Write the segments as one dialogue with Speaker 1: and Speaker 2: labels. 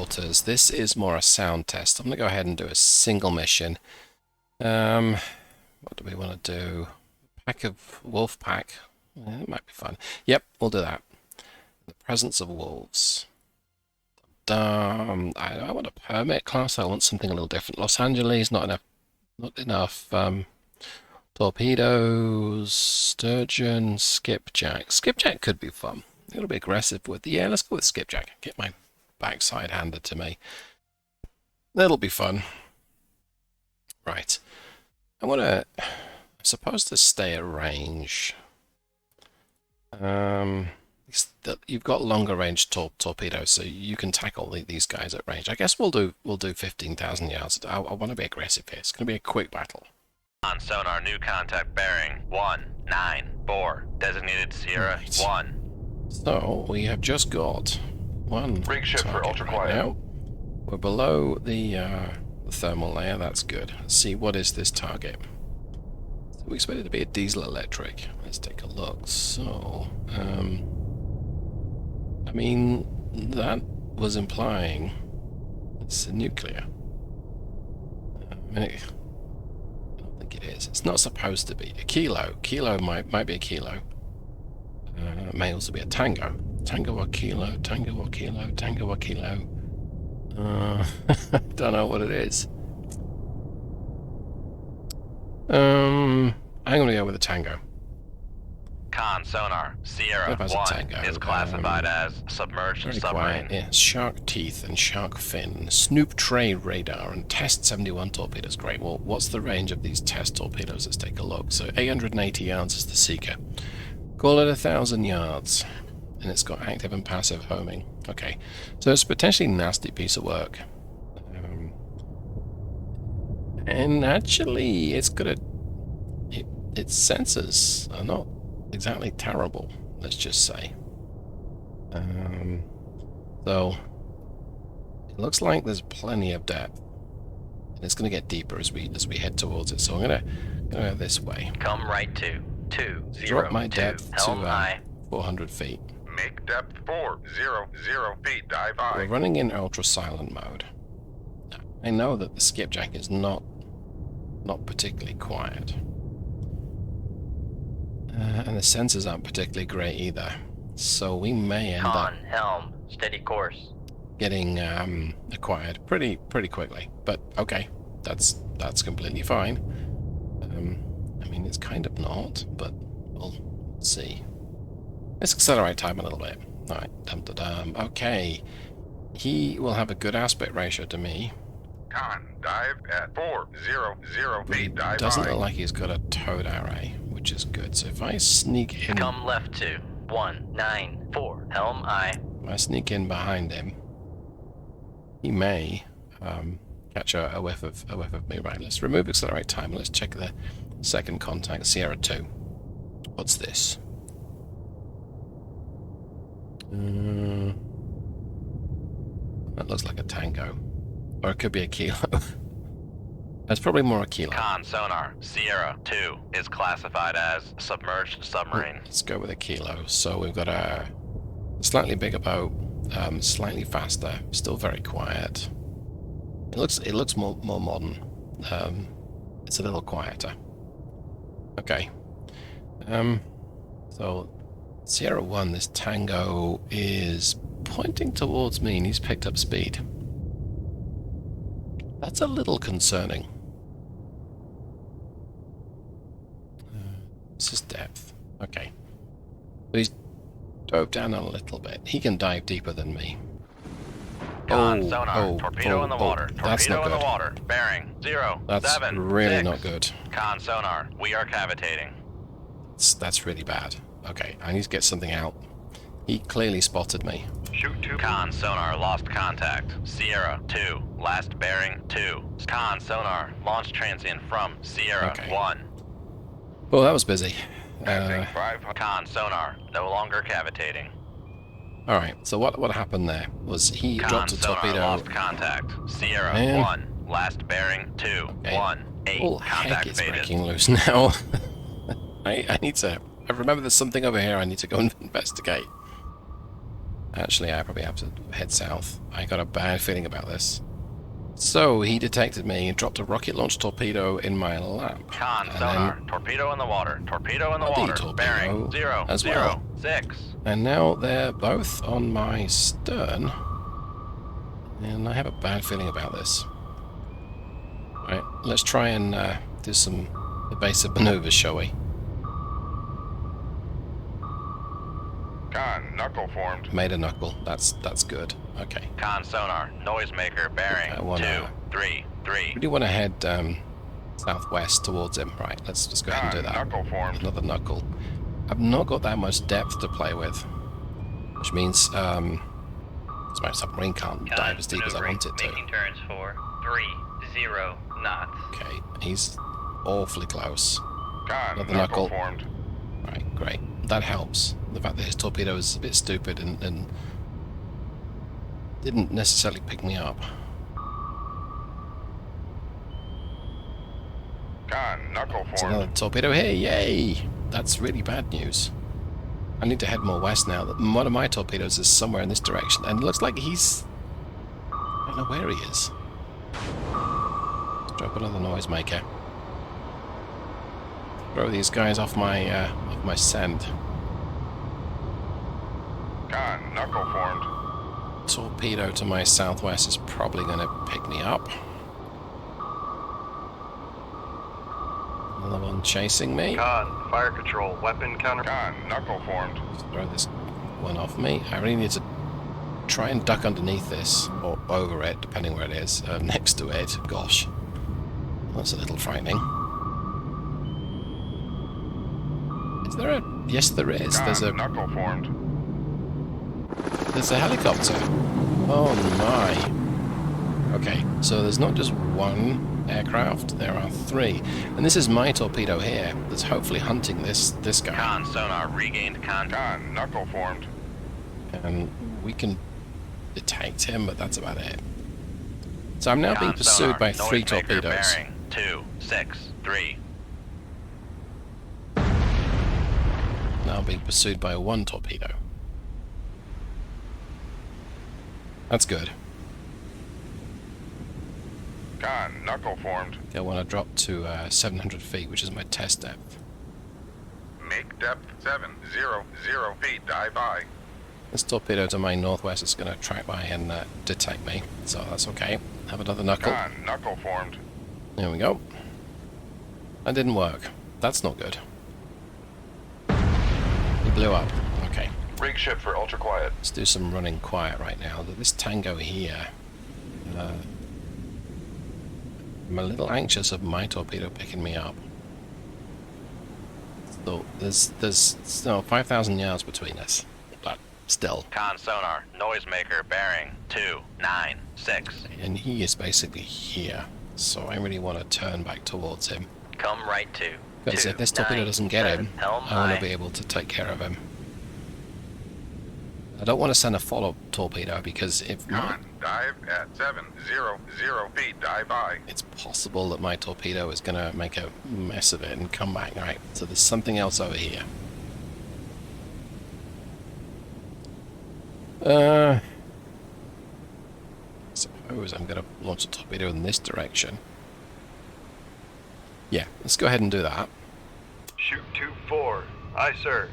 Speaker 1: waters. This is more a sound test. I'm going to go ahead and do a single mission. What do we want to do? Pack of wolf pack. Yeah, it might be fun. Yep, we'll do that. The presence of wolves. I want a permit class. I want something a little different. Los Angeles, not enough. Torpedoes, sturgeon, skipjack. Skipjack could be fun. It'll be aggressive with. Yeah, let's go with skipjack. Get my backside handed to me. That'll be fun. Right. I'm supposed to stay at range. You've got longer range torpedoes, so you can tackle these guys at range. I guess we'll do 15,000 yards. I want to be aggressive here. It's going to be a quick battle.
Speaker 2: On sonar, new contact bearing 194, designated Sierra
Speaker 1: Right.
Speaker 2: 1.
Speaker 1: So we have just got one
Speaker 3: Rig ship for
Speaker 1: target
Speaker 3: ultra
Speaker 1: right
Speaker 3: quiet.
Speaker 1: now. We're below the thermal layer. That's good. Let's see, what is this target? So we expect it to be a diesel electric. Let's take a look. So, I mean, that was implying it's a nuclear. I don't think it is. It's not supposed to be. A kilo. Kilo might be a kilo. May also be a tango. Tango or kilo, tango or kilo, tango or kilo. Don't know what it is. I'm gonna go with a tango.
Speaker 2: Con sonar, Sierra
Speaker 1: What about a
Speaker 2: 1
Speaker 1: tango?
Speaker 2: is classified as submerged
Speaker 1: Very
Speaker 2: submarine.
Speaker 1: quiet. Yeah, shark teeth and shark fin, snoop tray radar, and test 71 torpedoes. Great. Well, what's the range of these test torpedoes? Let's take a look. So 880 yards is the Seeker. Call it 1,000 yards, and it's got active and passive homing. Okay, so it's a potentially nasty piece of work. And actually, it's got its sensors are not exactly terrible, let's just say. So it looks like there's plenty of depth, and it's going to get deeper as we head towards it. So I'm gonna go this way.
Speaker 2: Come right to 20.
Speaker 1: Drop my depth
Speaker 2: Helm
Speaker 1: to
Speaker 2: high.
Speaker 1: 400 feet.
Speaker 3: Make depth 400 feet. Dive
Speaker 1: We're
Speaker 3: high.
Speaker 1: running in ultra silent mode. I know that the skipjack is not particularly quiet. And the sensors aren't particularly great either. So we may end up
Speaker 2: Con helm, steady course.
Speaker 1: getting acquired pretty quickly. But okay, that's completely fine. I mean, it's kind of not, but we'll see. Let's accelerate time a little bit. Alright, dum-da-dum. Okay. He will have a good aspect ratio to me.
Speaker 3: Con, dive at 400
Speaker 1: But he
Speaker 3: feet. Dive
Speaker 1: doesn't
Speaker 3: high.
Speaker 1: look like he's got a towed array, which is good. So if I sneak in,
Speaker 2: Come left to 194, helm aye.
Speaker 1: if I sneak in behind him, he may catch a whiff of me. Right, let's remove accelerate time. Let's check the second contact, Sierra 2. What's this? That looks like a tango. Or it could be a kilo. That's probably more a kilo.
Speaker 2: Con sonar, Sierra 2 is classified as submerged submarine.
Speaker 1: Let's go with a kilo. So we've got a slightly bigger boat, slightly faster, still very quiet. It looks more modern. It's a little quieter. Okay. So Sierra 1, this tango is pointing towards me, and he's picked up speed. That's a little concerning. This is depth. Okay. So he's dove down a little bit. He can dive deeper than me.
Speaker 2: Con sonar, torpedo in the water.
Speaker 1: That's
Speaker 2: Torpedo
Speaker 1: not
Speaker 2: in the
Speaker 1: good.
Speaker 2: water. Bearing 0,
Speaker 1: That's
Speaker 2: 7,
Speaker 1: really
Speaker 2: 6.
Speaker 1: not good.
Speaker 2: Con sonar, we are cavitating.
Speaker 1: That's really bad. Okay, I need to get something out. He clearly spotted me.
Speaker 3: Shoot 2.
Speaker 2: Con sonar, lost contact. Sierra 2, last bearing 2. Con sonar, launch transient from Sierra
Speaker 1: Okay.
Speaker 2: 1.
Speaker 1: Well, that was busy.
Speaker 3: Passing 500.
Speaker 2: Con sonar, no longer cavitating.
Speaker 1: Alright, so what happened there was he
Speaker 2: Con
Speaker 1: dropped a
Speaker 2: sonar,
Speaker 1: torpedo.
Speaker 2: lost contact. Sierra
Speaker 1: Man.
Speaker 2: 1, last bearing 2,
Speaker 1: Okay.
Speaker 2: 1, 8,
Speaker 1: All heck
Speaker 2: contact
Speaker 1: is
Speaker 2: faded.
Speaker 1: breaking loose now. I need to... I remember there's something over here I need to go and investigate. Actually, I probably have to head south. I got a bad feeling about this. So, he detected me and dropped a rocket launch torpedo in my lap.
Speaker 2: Con,
Speaker 1: And
Speaker 2: sonar,
Speaker 1: then
Speaker 2: torpedo in the water, torpedo in the
Speaker 1: bloody
Speaker 2: water,
Speaker 1: torpedo
Speaker 2: bearing 0,
Speaker 1: as
Speaker 2: 0,
Speaker 1: well.
Speaker 2: 6.
Speaker 1: And now they're both on my stern. And I have a bad feeling about this. Right, let's try and do some evasive maneuvers, shall we?
Speaker 3: Con, knuckle formed.
Speaker 1: Made a knuckle. That's good. Okay.
Speaker 2: Con, sonar, noisemaker, bearing
Speaker 1: I wanna-
Speaker 2: 2, 3, 3.
Speaker 1: Really want to head southwest towards him. Right, let's just go ahead and do
Speaker 3: Con,
Speaker 1: that.
Speaker 3: knuckle formed.
Speaker 1: Another knuckle. I've not got that much depth to play with, which means my submarine can't dive as deep as I want it to.
Speaker 4: Making turns for 30 knots.
Speaker 1: Okay, he's awfully close.
Speaker 3: Con,
Speaker 1: Another
Speaker 3: knuckle
Speaker 1: knuckle.
Speaker 3: formed.
Speaker 1: Right, great. That helps. The fact that his torpedo is a bit stupid and didn't necessarily pick me up.
Speaker 3: Con, knuckle
Speaker 1: There's another
Speaker 3: formed.
Speaker 1: torpedo here, yay! That's really bad news. I need to head more west now. One of my torpedoes is somewhere in this direction, and it looks like he's... I don't know where he is. Let's drop another noisemaker. Throw these guys off my scent.
Speaker 3: Con, knuckle formed.
Speaker 1: Torpedo to my southwest is probably going to pick me up. Another one chasing me.
Speaker 5: Con, fire control, weapon counter.
Speaker 3: Con, knuckle formed.
Speaker 1: Let's throw this one off me. I really need to try and duck underneath this, or over it, depending where it is. Next to it. Gosh. That's a little frightening. Is there a... Yes, there is.
Speaker 3: Con,
Speaker 1: There's
Speaker 3: knuckle formed.
Speaker 1: a helicopter. Oh my. Okay, so there's not just one aircraft, there are 3. And this is my torpedo here that's hopefully hunting this guy.
Speaker 2: Con, sonar, regained contact.
Speaker 3: Con, knuckle formed.
Speaker 1: And we can detect him, but that's about it. So I'm now being
Speaker 2: Con,
Speaker 1: pursued
Speaker 2: sonar,
Speaker 1: by 3
Speaker 2: noisemaker,
Speaker 1: torpedoes.
Speaker 2: bearing 2, 6, 3.
Speaker 1: Now being pursued by 1 torpedo. That's good.
Speaker 3: Con, knuckle formed.
Speaker 1: I want to drop to 700 feet, which is my test depth.
Speaker 3: Make depth 700 feet. Dive by.
Speaker 1: This torpedo to my northwest is going to track by and detect me, so that's okay. Have another knuckle.
Speaker 3: Con, knuckle formed.
Speaker 1: There we go. That didn't work. That's not good. He blew up. Okay.
Speaker 3: Rig ship for ultra quiet.
Speaker 1: Let's do some running quiet right now. This tango here... I'm a little anxious of my torpedo picking me up. So there's still 5,000 yards between us, but still.
Speaker 2: Con, sonar, noisemaker, bearing 2, 9, 6.
Speaker 1: And he is basically here, so I really want to turn back towards him.
Speaker 2: Come right to.
Speaker 1: Because
Speaker 2: 2,
Speaker 1: if this torpedo
Speaker 2: 9,
Speaker 1: doesn't get
Speaker 2: 7,
Speaker 1: him,
Speaker 2: helm
Speaker 1: I want
Speaker 2: high.
Speaker 1: to be able to take care of him. I don't want to send a follow-up torpedo because if my,
Speaker 3: Con, dive at 700 feet. Dive by.
Speaker 1: it's possible that my torpedo is going to make a mess of it and come back. Right, so there's something else over here. I suppose I'm going to launch a torpedo in this direction. Yeah, let's go ahead and do that.
Speaker 5: Shoot 2-4. Aye, sir.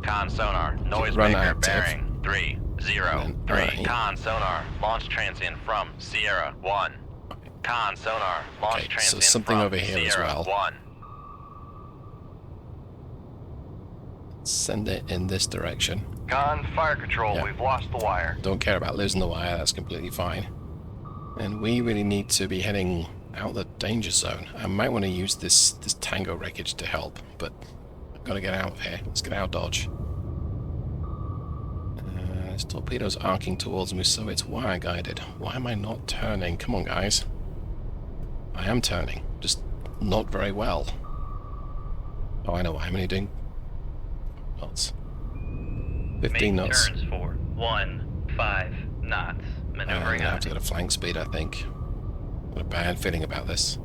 Speaker 2: Con, sonar,
Speaker 1: Run
Speaker 2: noisemaker,
Speaker 1: active.
Speaker 2: bearing 3, 0,
Speaker 1: And
Speaker 2: 3.
Speaker 1: right.
Speaker 2: Con, sonar, launch transient from Sierra 1. Con, sonar, launch
Speaker 1: Okay, so
Speaker 2: transient
Speaker 1: something
Speaker 2: from
Speaker 1: over here as
Speaker 2: Sierra
Speaker 1: well.
Speaker 2: 1.
Speaker 1: Send it in this direction.
Speaker 5: Con, fire control,
Speaker 1: Yeah.
Speaker 5: we've lost the wire.
Speaker 1: Don't care about losing the wire, that's completely fine. And we really need to be heading out the danger zone. I might want to use this tango wreckage to help, but I've got to get out of here. Let's get out of Dodge. This torpedo's arcing towards me, so it's wire guided. Why am I not turning? Come on, guys. I am turning, just not very well. Oh, I know why. I'm only doing knots. 15
Speaker 4: Make
Speaker 1: knots.
Speaker 4: turns for 15 knots.
Speaker 1: I'm
Speaker 4: Maneuvering
Speaker 1: gonna have
Speaker 4: on.
Speaker 1: to get a flank speed, I think. Got a bad feeling about this.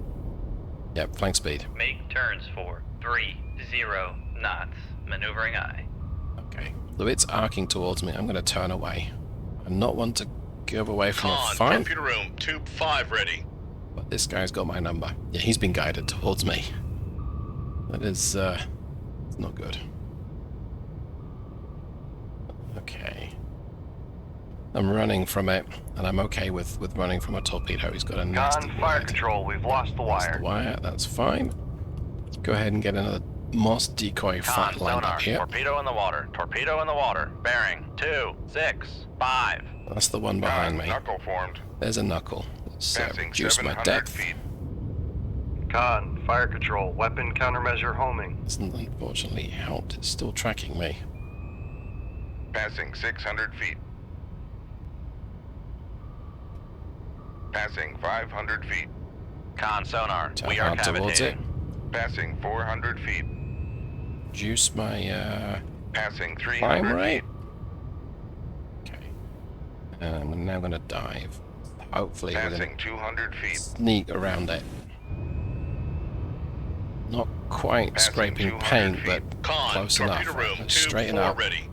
Speaker 1: Yep, flank speed.
Speaker 4: Make turns for 30 knots. Maneuvering aye.
Speaker 1: Okay. Though it's arcing towards me, I'm going to turn away. I'm not one to give away from a fight.
Speaker 6: Computer room, tube 5 ready.
Speaker 1: But this guy's got my number. Yeah, he's been guided towards me. That is, it's not good. Okay. I'm running from it, and I'm okay with running from a torpedo. He's got a nasty
Speaker 5: Con, fire
Speaker 1: wide.
Speaker 5: control, we've lost the
Speaker 1: Lost
Speaker 5: wire.
Speaker 1: the wire, that's fine. Go ahead and get another Moss decoy
Speaker 2: Con,
Speaker 1: fight lined
Speaker 2: sonar,
Speaker 1: up here.
Speaker 2: torpedo in the water, torpedo in the water, bearing 2, 6, 5.
Speaker 1: That's the one behind me.
Speaker 3: Knuckle formed.
Speaker 1: There's a knuckle. Let's
Speaker 3: Passing
Speaker 1: reduce my
Speaker 3: 700
Speaker 1: depth.
Speaker 3: feet.
Speaker 5: Con, fire control, weapon countermeasure homing.
Speaker 1: Hasn't unfortunately helped. It's still tracking me.
Speaker 3: Passing 600 feet. Passing 500 feet.
Speaker 2: Con sonar,
Speaker 1: Turn
Speaker 2: we are
Speaker 1: hard towards it.
Speaker 2: cavitating.
Speaker 3: Passing 400 feet.
Speaker 1: Reduce my
Speaker 3: Passing 300
Speaker 1: climb
Speaker 3: feet.
Speaker 1: rate. Okay. And I'm now going to dive. Hopefully we're going
Speaker 3: Passing 200
Speaker 1: to
Speaker 3: feet.
Speaker 1: sneak around it. Not quite
Speaker 3: Passing
Speaker 1: scraping
Speaker 3: 200
Speaker 1: paint,
Speaker 3: feet.
Speaker 1: but
Speaker 6: Con,
Speaker 1: close enough.
Speaker 6: torpedo room,
Speaker 1: Let's
Speaker 6: tube
Speaker 1: straighten
Speaker 6: 4
Speaker 1: up.
Speaker 6: ready.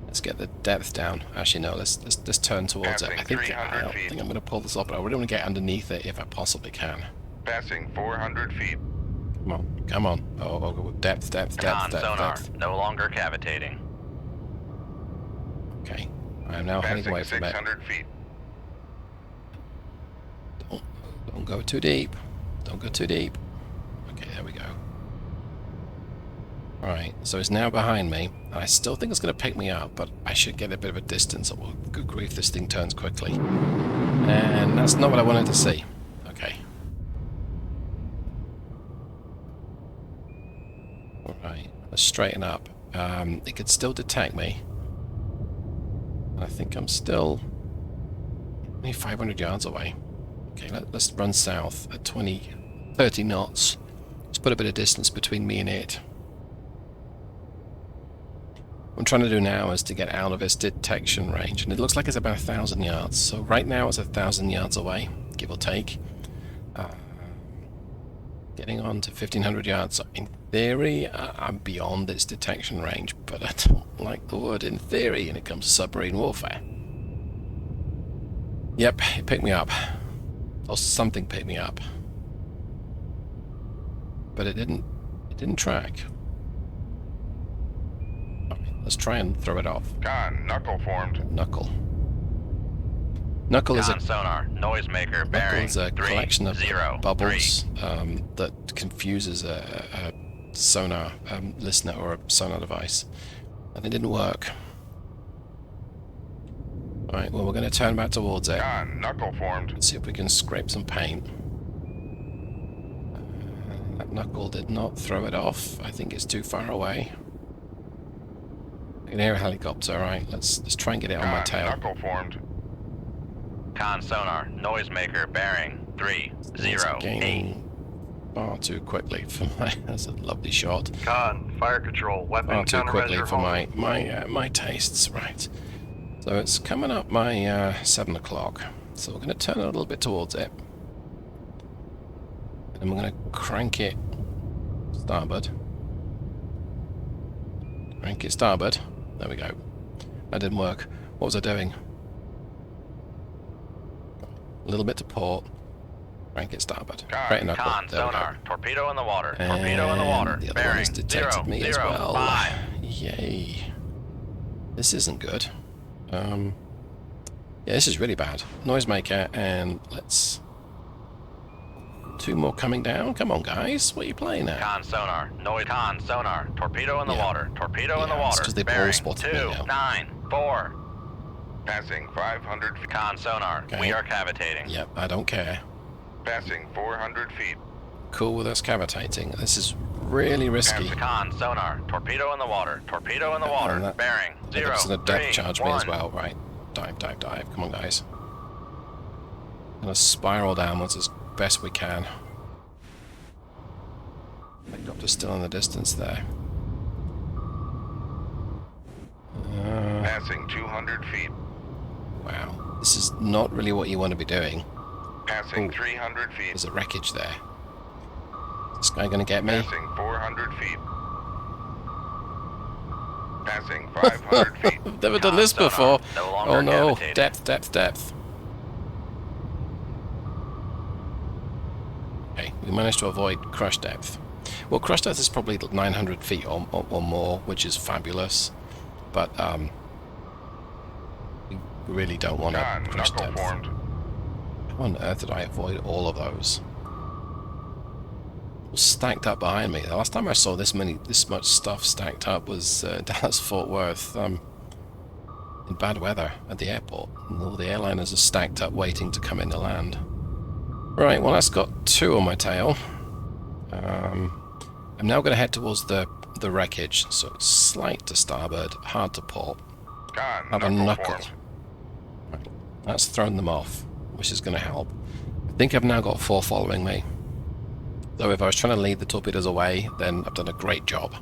Speaker 1: Let's get the depth down. Actually, no. Let's turn towards it.
Speaker 3: Passing
Speaker 1: I think
Speaker 3: 300
Speaker 1: I don't
Speaker 3: feet.
Speaker 1: think I'm going to pull this off, but I really want to get underneath it if I possibly can.
Speaker 3: Passing 400 feet.
Speaker 1: Come on, come on. Oh, depth,
Speaker 2: Con sonar, no longer cavitating.
Speaker 1: Okay. I am now heading
Speaker 3: Passing
Speaker 1: away from it.
Speaker 3: 600 feet.
Speaker 1: Don't go too deep. Don't go too deep. Okay, there we go. Alright, so it's now behind me. And I still think it's going to pick me up, but I should get a bit of a distance. Or good grief, this thing turns quickly. And that's not what I wanted to see. Okay. Alright, let's straighten up. It could still detect me. I think I'm still only 500 yards away. Okay, let's run south at 30 knots. Let's put a bit of distance between me and it. What I'm trying to do now is to get out of its detection range, and it looks like it's about 1,000 yards. So right now it's 1,000 yards away, give or take. Getting on to 1,500 yards. So in theory, I'm beyond its detection range, but I don't like the word in theory when it comes to submarine warfare. Yep, it picked me up. Or something picked me up. But it didn't track. Okay, let's try and throw it off.
Speaker 3: Con, knuckle formed.
Speaker 1: Knuckle. Knuckle is a
Speaker 2: Con sonar, noisemaker,
Speaker 1: Knuckle
Speaker 2: bearing
Speaker 1: is a
Speaker 2: 3,
Speaker 1: collection of
Speaker 2: 0,
Speaker 1: bubbles that confuses a sonar listener or a sonar device. And it didn't work. Alright, well we're going to turn back towards it.
Speaker 3: Con, knuckle formed.
Speaker 1: Let's see if we can scrape some paint. That knuckle did not throw it off. I think it's too far away. I can hear a helicopter. Alright, let's try and get it on my
Speaker 3: Con,
Speaker 1: tail.
Speaker 3: knuckle formed.
Speaker 2: Con sonar, noisemaker, bearing 3,
Speaker 1: It's
Speaker 2: 0, 8.
Speaker 1: gaining far too quickly for my... That's a lovely shot.
Speaker 5: Con, fire control, weapon
Speaker 1: Far too quickly
Speaker 5: countermeasure
Speaker 1: for
Speaker 5: homing.
Speaker 1: my tastes. Right. So it's coming up my 7 o'clock. So we're going to turn a little bit towards it. And we're going to crank it starboard. Crank it starboard. There we go. That didn't work. What was I doing? A little bit to port. Crank it starboard. Right knuckle.
Speaker 2: Con
Speaker 1: There we go.
Speaker 2: sonar, torpedo in the water, torpedo in the water,
Speaker 1: And the other one
Speaker 2: bearing
Speaker 1: has detected
Speaker 2: 0,
Speaker 1: me as
Speaker 2: 0,
Speaker 1: well.
Speaker 2: 5.
Speaker 1: Yay. This isn't good. Yeah, this is really bad. Noisemaker, and let's... 2 more coming down. Come on, guys. What are you playing at?
Speaker 2: Con sonar, con sonar, torpedo in the
Speaker 1: Yeah.
Speaker 2: water, torpedo in the
Speaker 1: Yeah, it's
Speaker 2: water,
Speaker 1: 'cause they've all
Speaker 2: bearing
Speaker 1: spotted me
Speaker 2: 2,
Speaker 1: now.
Speaker 2: 9, 4.
Speaker 3: Passing 500 feet.
Speaker 2: Con sonar,
Speaker 1: Okay.
Speaker 2: we are cavitating.
Speaker 1: Yep, I don't care.
Speaker 3: Passing 400 feet.
Speaker 1: Cool with us cavitating. This is really risky.
Speaker 2: Con sonar, torpedo in the water, torpedo in the water,
Speaker 1: And that-
Speaker 2: bearing
Speaker 1: I think
Speaker 2: 0,
Speaker 1: it's going to depth
Speaker 2: 3,
Speaker 1: charge me as
Speaker 2: 1.
Speaker 1: well. Right. Dive, dive, dive. Come on, guys. Gonna spiral downwards as best we can. Helicopter's still in the distance there.
Speaker 3: Passing 200 feet.
Speaker 1: Wow. This is not really what you want to be doing.
Speaker 3: Passing
Speaker 1: Ooh.
Speaker 3: 300 feet.
Speaker 1: There's a wreckage there. Is this guy gonna get me?
Speaker 3: Passing 400 feet. Passing 500 feet.
Speaker 1: I've never done this
Speaker 2: Sonar,
Speaker 1: before.
Speaker 2: no longer
Speaker 1: Oh no,
Speaker 2: cavitating.
Speaker 1: depth, depth, depth. Okay, we managed to avoid crush depth. Well, crush depth is probably 900 feet or more, which is fabulous. But we really don't want to
Speaker 3: Con,
Speaker 1: crush
Speaker 3: knuckle
Speaker 1: depth.
Speaker 3: formed.
Speaker 1: How on earth did I avoid all of those? It was stacked up behind me. The last time I saw this much stuff stacked up was Dallas Fort Worth in bad weather at the airport. And all the airliners are stacked up waiting to come in to land. Right, well that's got 2 on my tail. I'm now going to head towards the wreckage, so it's slight to starboard, hard to port.
Speaker 3: Con,
Speaker 1: Have a
Speaker 3: knuckle
Speaker 1: knuckle.
Speaker 3: formed.
Speaker 1: Right, that's thrown them off, which is going to help. I think I've now got 4 following me. Though if I was trying to lead the torpedoes away, then I've done a great job.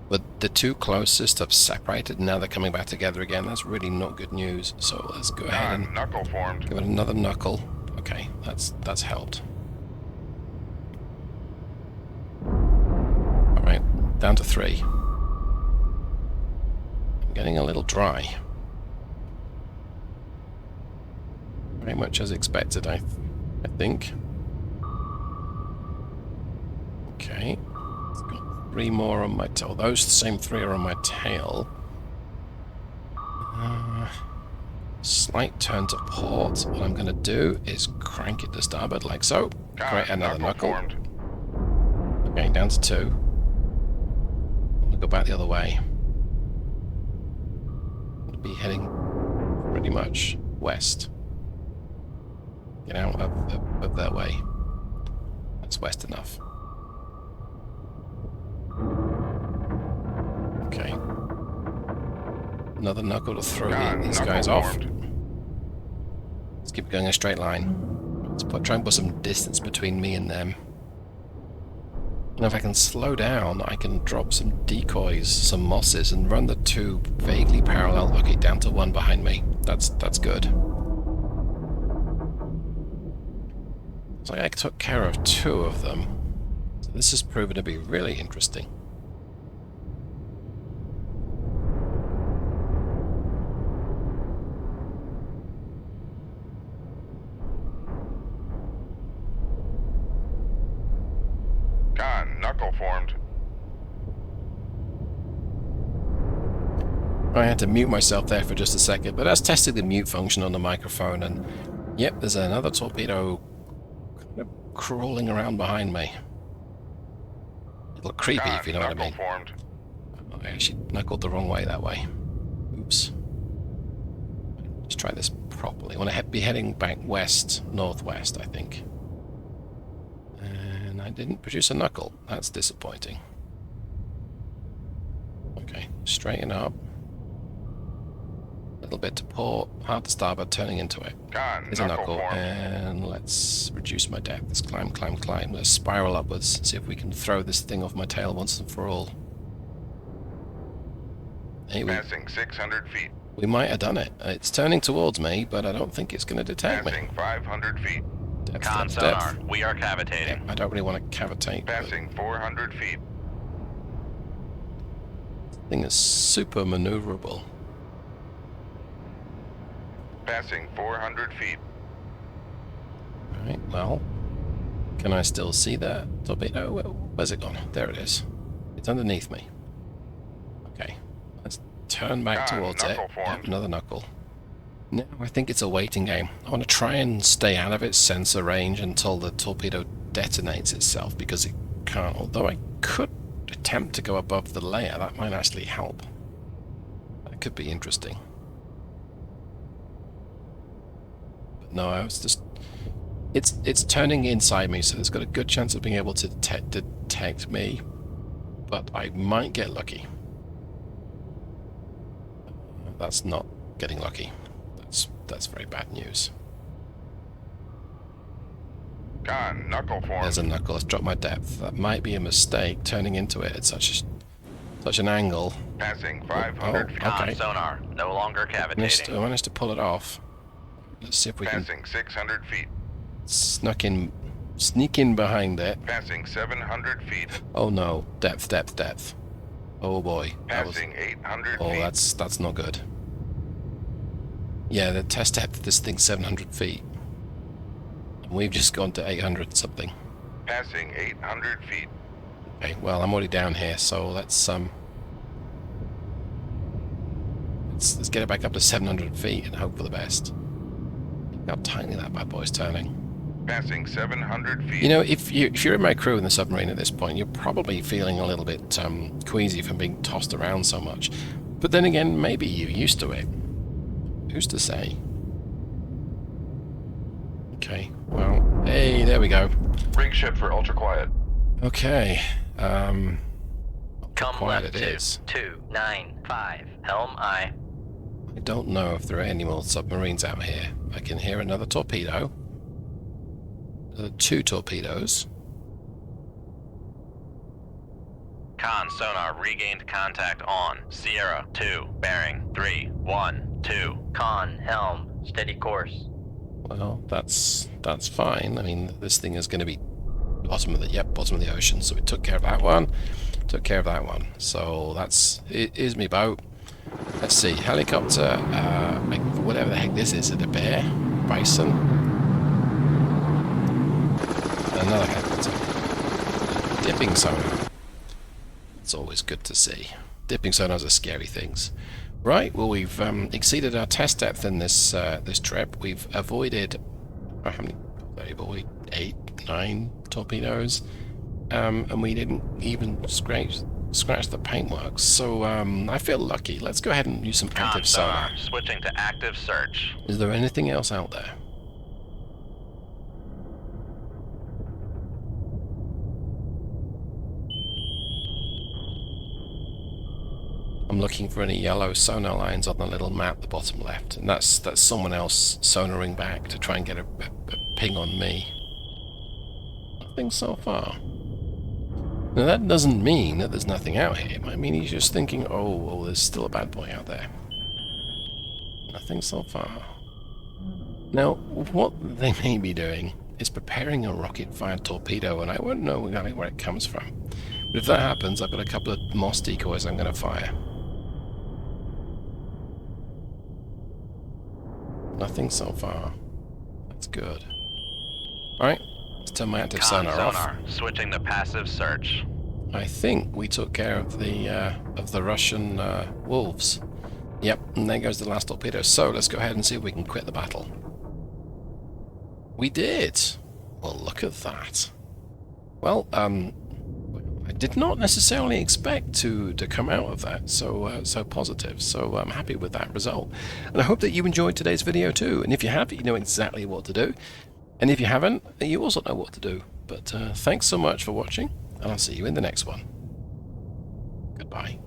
Speaker 1: But the 2 closest have separated, and now they're coming back together again. That's really not good news. So let's go ahead
Speaker 3: Con,
Speaker 1: and
Speaker 3: knuckle formed.
Speaker 1: give it another knuckle. Okay, that's helped. Alright, down to 3. I'm getting a little dry. Very much as expected, I think. Okay, it's got 3 more on my tail. Those same 3 are on my tail. Slight turn to port. What I'm going to do is crank it to starboard like so.
Speaker 3: Con,
Speaker 1: Create another knuckle.
Speaker 3: formed.
Speaker 1: Okay, down to 2. I'll go back the other way. I'll be heading pretty much west. Get out of that way. That's west enough. Okay. Another knuckle to throw
Speaker 3: Con,
Speaker 1: these
Speaker 3: knuckle
Speaker 1: guys off.
Speaker 3: formed.
Speaker 1: Let's keep going a straight line. Let's try and put some distance between me and them. And if I can slow down, I can drop some decoys, some mosses, and run the 2 vaguely parallel. Okay, down to 1 behind me. That's good. Looks like I took care of 2 of them. So this has proven to be really interesting.
Speaker 3: Con, knuckle formed.
Speaker 1: I had to mute myself there for just a second, but I was testing the mute function on the microphone, and yep, there's another torpedo kind of crawling around behind me. A little creepy,
Speaker 3: Con,
Speaker 1: if you know what I
Speaker 3: knuckle
Speaker 1: mean.
Speaker 3: formed.
Speaker 1: I actually knuckled the wrong way that way. Oops. Let's try this properly. I want to be heading back west, northwest, I think. And I didn't produce a knuckle. That's disappointing. Okay, straighten up. A little bit to port, hard to starboard, turning into it.
Speaker 3: Con,
Speaker 1: There's a
Speaker 3: knuckle
Speaker 1: knuckle,
Speaker 3: formed.
Speaker 1: and let's reduce my depth. Let's climb, climb, climb. Let's spiral upwards, see if we can throw this thing off my tail once and for all. Hey,
Speaker 3: Passing 600 feet.
Speaker 1: we might have done it. It's turning towards me, but I don't think it's going to detect me.
Speaker 3: Passing 500 feet.
Speaker 1: Depth,
Speaker 2: Con
Speaker 1: depth,
Speaker 2: sonar,
Speaker 1: depth.
Speaker 2: we are cavitating.
Speaker 1: I don't really want to cavitate. But
Speaker 3: Passing 400 feet.
Speaker 1: the thing is super maneuverable.
Speaker 3: Passing 400 feet.
Speaker 1: Alright, well, can I still see that torpedo? Where's it gone? There it is. It's underneath me. Okay, let's turn back towards it.
Speaker 3: knuckle
Speaker 1: Yep,
Speaker 3: formed.
Speaker 1: another knuckle. Now I think it's a waiting game. I want to try and stay out of its sensor range until the torpedo detonates itself, because it can't. Although I could attempt to go above the layer, that might actually help. That could be interesting. But no, I was just... It's turning inside me, so it's got a good chance of being able to detect me. But I might get lucky. That's not getting lucky. That's very bad news.
Speaker 3: Con, knuckle formed.
Speaker 1: There's a knuckle. Let's drop my depth. That might be a mistake, turning into it at such an angle.
Speaker 3: Passing 500 feet.
Speaker 1: Okay.
Speaker 2: Con sonar, no longer
Speaker 1: I
Speaker 2: cavitating.
Speaker 1: managed to pull it off. Let's see if we can
Speaker 3: Passing 600 feet.
Speaker 1: sneak in behind it.
Speaker 3: Passing 700 feet.
Speaker 1: Oh no, depth, depth, depth. Oh boy. That was,
Speaker 3: Passing 800
Speaker 1: oh,
Speaker 3: feet.
Speaker 1: that's not good. Yeah, the test depth of this thing's 700 feet. And we've just gone to 800 something.
Speaker 3: Passing 800 feet.
Speaker 1: Okay, well, I'm already down here, so let's get it back up to 700 feet and hope for the best. Look how tiny that bad boy's turning.
Speaker 3: Passing 700 feet.
Speaker 1: You know, if you're in my crew in the submarine at this point, you're probably feeling a little bit queasy from being tossed around so much. But then again, maybe you're used to it. Who's to say? Okay, well, hey, there we go.
Speaker 3: Rig ship for ultra quiet.
Speaker 1: Okay,
Speaker 2: Come
Speaker 1: quiet
Speaker 2: left
Speaker 1: it
Speaker 2: to
Speaker 1: is.
Speaker 2: 295. Helm aye.
Speaker 1: I don't know if there are any more submarines out here. I can hear another torpedo. 2 torpedoes.
Speaker 2: Con sonar regained contact on Sierra 2, bearing 312. Con helm, steady course.
Speaker 1: Well, that's fine. I mean, this thing is going to be bottom of the ocean. So we took care of that one. Took care of that one. So it is me boat. Let's see, helicopter. Whatever the heck this is it a bear? Bison? Another helicopter. Dipping sonar. It's always good to see. Dipping sonars are scary things. Right, well, we've exceeded our test depth in this trip. We've avoided how many? 8, 9 torpedoes, and we didn't even scratch the paintwork. So I feel lucky. Let's go ahead and use some
Speaker 2: Con
Speaker 1: active
Speaker 2: sonar
Speaker 1: sonar.
Speaker 2: switching to active search.
Speaker 1: Is there anything else out there? I'm looking for any yellow sonar lines on the little map at the bottom left, and that's someone else sonaring back to try and get a ping on me. Nothing so far. Now that doesn't mean that there's nothing out here. It might mean he's just thinking, oh, there's still a bad boy out there. Nothing so far. Now, what they may be doing is preparing a rocket-fired torpedo, and I won't know exactly where it comes from. But if that happens, I've got a couple of moss decoys I'm going to fire. Nothing so far. That's good. Alright, let's turn my active
Speaker 2: Con
Speaker 1: sonar off.
Speaker 2: sonar switching to passive search.
Speaker 1: I think we took care of the Russian wolves. Yep, and there goes the last torpedo. So let's go ahead and see if we can quit the battle. We did! Well, look at that. Well, I did not necessarily expect to come out of that so positive, so I'm happy with that result. And I hope that you enjoyed today's video too, and if you have, you know exactly what to do. And if you haven't, you also know what to do. But thanks so much for watching, and I'll see you in the next one. Goodbye.